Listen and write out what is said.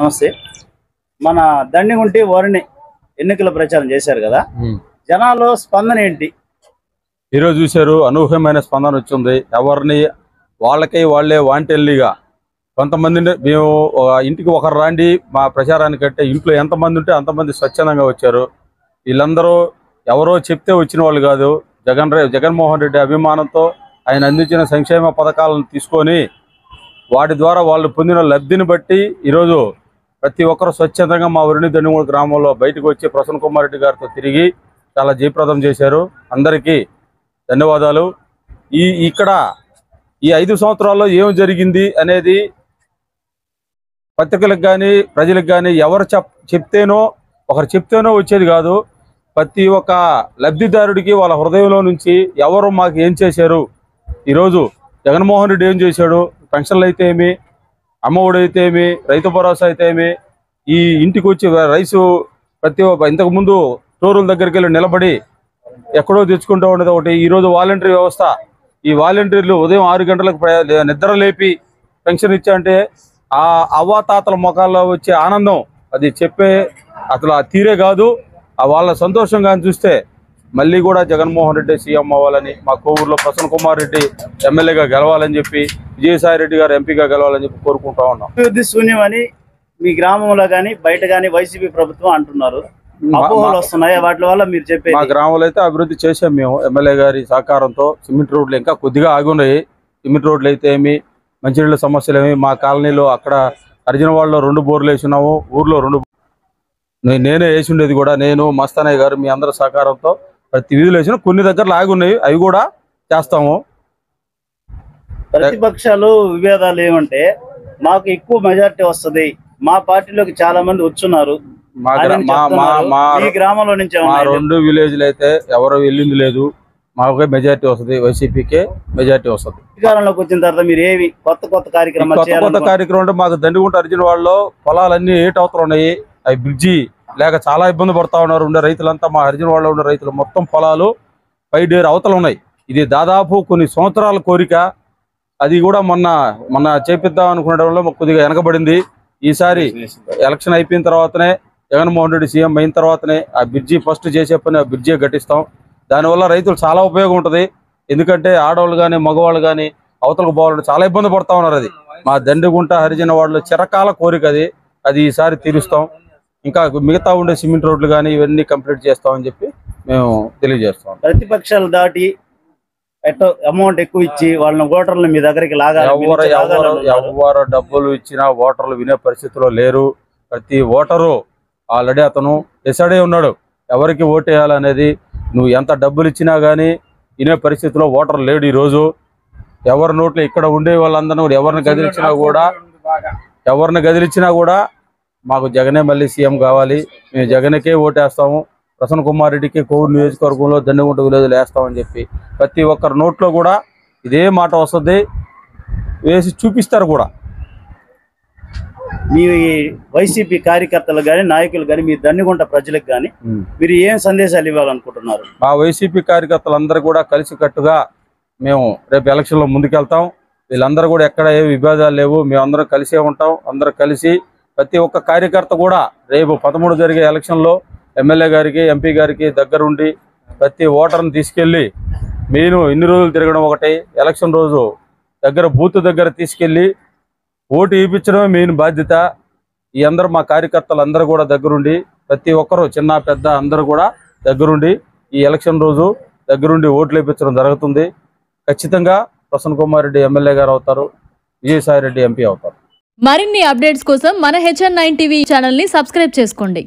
నమస్తే. మన దండిగుంటి వారిని ఎన్నికల ప్రచారం చేశారు కదా, జనాల్లో స్పందన ఏంటి? ఈరోజు చూశారు, అనూహ్యమైన స్పందన వచ్చింది. ఎవరిని వాళ్ళే వాంటెల్లిగా కొంతమంది మేము ఇంటికి ఒకరు రాండి మా ప్రచారానికి అంటే ఇంట్లో ఎంతమంది ఉంటే అంతమంది స్వచ్ఛందంగా వచ్చారు. వీళ్ళందరూ ఎవరో చెప్తే వచ్చిన వాళ్ళు కాదు. జగన్మోహన్ రెడ్డి అభిమానంతో ఆయన అందించిన సంక్షేమ పథకాలను తీసుకొని వాటి ద్వారా వాళ్ళు పొందిన లబ్ధిని బట్టి ఈరోజు ప్రతి ఒక్కరు స్వచ్ఛందంగా మా వరిని దండిగూడ గ్రామంలో బయటకు వచ్చి ప్రసన్న కుమార్ రెడ్డి గారితో తిరిగి చాలా జయప్రదం చేశారు. అందరికీ ధన్యవాదాలు. ఇక్కడ ఈ 5 సంవత్సరాల్లో ఏం జరిగింది అనేది పత్రికలకు కానీ ప్రజలకు కానీ ఎవరు ఒకరు చెప్తేనో వచ్చేది కాదు. ప్రతి ఒక్క లబ్ధిదారుడికి వాళ్ళ హృదయంలో నుంచి ఎవరు మాకు ఏం చేశారు, ఈరోజు జగన్మోహన్ రెడ్డి ఏం చేశాడు, పెన్షన్లు అయితే ఏమి, అమ్మఒడి అయితే ఏమి, రైతు భరోసా అయితే ఏమి, ఈ ఇంటికి వచ్చి రైసు ఇంతకుముందు స్టోరుల దగ్గరికి వెళ్ళి నిలబడి ఎక్కడో తెచ్చుకుంటూ ఉండేది ఒకటి. ఈరోజు వాలంటరీ వ్యవస్థ, ఈ వాలంటీర్లు ఉదయం 6 గంటలకు నిద్ర లేపి పెన్షన్ ఇచ్చారంటే ఆ అవ్వాతాతల ముఖాల్లో వచ్చే ఆనందం అది చెప్పే అసలు ఆ తీరే కాదు. వాళ్ళ సంతోషంగా చూస్తే మళ్ళీ కూడా జగన్మోహన్ రెడ్డి సీఎం అవ్వాలని, మా కోవూరులో ప్రసన్న కుమార్ రెడ్డి ఎమ్మెల్యేగా గెలవాలని చెప్పి, విజయసాయి రెడ్డి గారు ఎంపీగా గెలవాలని చెప్పి కోరుకుంటా ఉన్నాం. అభివృద్ధి శూన్యమని మీ గ్రామంలో కానీ బయట కానీ వైసీపీ ప్రభుత్వం అంటున్నారు. అపోహలు వస్తున్నాయి, వాటి వల్ల మీరు చెప్పేది? మా గ్రామంలో అయితే అభివృద్ధి చేసాం మేము ఎమ్మెల్యే గారి సహకారంతో. సిమెంట్ రోడ్లు ఇంకా కొద్దిగా ఆగి ఉన్నాయి. సిమెంట్ రోడ్లు అయితే ఏమి, మంచినీళ్ళ సమస్యలు ఏమి, మా కాలనీలో అక్కడ అర్జునవాడలో 2 బోర్లు వేసినాము. ఊర్లో 2 నేనే వేసి ఉండేది కూడా, నేను మస్తానయ్య గారు మీ అందరి సహకారంతో ప్రతి వీధిలో వేసిన. కొన్ని దగ్గరలో ఆగి ఉన్నాయి, అవి కూడా చేస్తాము. ప్రతిపక్షాలు విభేదాలు ఏమంటే మాకు ఎక్కువ మెజారిటీ వస్తుంది, మా పార్టీలోకి చాలా మంది వచ్చున్నారు. మా గ్రామంలో నుంచి 2 విలేజ్లు అయితే ఎవరు వెళ్ళింది లేదు, మాకే మెజారిటీ వస్తుంది, వైసీపీకే మెజారిటీ వస్తుంది. అధికారంలోకి వచ్చిన తర్వాత మీరు ఏవి కొత్త కార్యక్రమాలు అంటే మాకు దండిగుంట అర్జునవాడలో పొలాలన్నీ ఏటవుతూ ఉన్నాయి. అవి బ్రిడ్జి లేక చాలా ఇబ్బంది పడతా ఉన్నారు. ఉండే రైతులంతా, మా అర్జునవాడలో ఉండే రైతులు మొత్తం పొలాలు పైడేరు అవతలు ఉన్నాయి. ఇది దాదాపు కొన్ని సంవత్సరాల కోరిక. అది కూడా మొన్న చేపిద్దాం అనుకునే కొద్దిగా వెనకబడింది. ఈసారి ఎలక్షన్ అయిపోయిన తర్వాతనే, జగన్మోహన్ రెడ్డి సీఎం అయిన తర్వాతనే ఆ బ్రిడ్జి ఫస్ట్ చేసే పని ఆ బ్రిడ్జి కట్టిస్తాం. దానివల్ల రైతులు చాలా ఉపయోగం ఉంటుంది. ఎందుకంటే ఆడవాళ్ళు కానీ మగవాళ్ళు కానీ అవతలకు పోవాలంటే చాలా ఇబ్బంది పడతా ఉన్నారు. అది మా దండిగుంట హరిజనవాడలో చిరకాల కోరిక. అది ఈసారి తీరుస్తాం. ఇంకా మిగతా ఉండే సిమెంట్ రోడ్లు కానీ ఇవన్నీ కంప్లీట్ చేస్తామని చెప్పి మేము తెలియజేస్తాం. ప్రతిపక్షాలు దాటి అమౌంట్ ఎక్కువ ఇచ్చి వాళ్ళని ఓటర్లు మీ దగ్గరికి ఎవరు డబ్బులు ఇచ్చినా ఓటర్లు వినే పరిస్థితిలో లేరు. ప్రతి ఓటరు ఆల్రెడీ అతను డిసైడ్ అయి ఉన్నాడు ఎవరికి ఓటేయాలనేది. నువ్వు ఎంత డబ్బులు ఇచ్చినా కానీ వినే పరిస్థితిలో ఓటర్ లేడు. ఈరోజు ఎవరి నోట్లు ఇక్కడ ఉండే వాళ్ళందరూ ఎవరిని గదిలిచ్చినా కూడా మాకు జగనే మళ్ళీ సీఎం కావాలి, మేము జగన్కే ఓటేస్తాము, ప్రసన్న కుమార్ రెడ్డికి కోవూరు నియోజకవర్గంలో దండిగుంట విలేజ్లో వేస్తామని చెప్పి ప్రతి ఒక్కరి నోట్లో కూడా ఇదే మాట వస్తుంది. వేసి చూపిస్తారు కూడా. మీ వైసీపీ కార్యకర్తలు కానీ నాయకులు కానీ మీ దండిగుంట ప్రజలకు కానీ మీరు ఏం సందేశాలు ఇవ్వాలనుకుంటున్నారు? మా వైసీపీ కార్యకర్తలందరూ కూడా కలిసికట్టుగా మేము రేపు ఎలక్షన్లో ముందుకెళ్తాం. వీళ్ళందరూ కూడా ఎక్కడ ఏ విభేదాలు లేవు, మేమందరం కలిసే ఉంటాం. అందరూ కలిసి ప్రతి ఒక్క కార్యకర్త కూడా రేపు 13 జరిగే ఎలక్షన్లో ఎమ్మెల్యే గారికి ఎంపీ గారికి దగ్గరుండి ప్రతి ఓటర్ని తీసుకెళ్ళి మెయిన్ ఇన్ని రోజులు తిరగడం ఒకటి, ఎలక్షన్ రోజు దగ్గర బూత్ దగ్గర తీసుకెళ్ళి ఓటు వేయించడమే మెయిన్ బాధ్యత. ఈ అందరూ మా కార్యకర్తలు అందరూ కూడా దగ్గరుండి ప్రతి ఒక్కరు చిన్న పెద్ద అందరూ కూడా దగ్గరుండి ఈ ఎలక్షన్ రోజు దగ్గరుండి ఓట్లు వేయించడం జరుగుతుంది. ఖచ్చితంగా ప్రసన్న కుమార్ రెడ్డి ఎమ్మెల్యే గారు అవుతారు, విజయసాయి రెడ్డి ఎంపీ అవుతారు. మరిన్ని అప్డేట్స్ కోసం మన HN9 టీవీ ఛానల్ ని సబ్స్క్రైబ్ చేసుకోండి.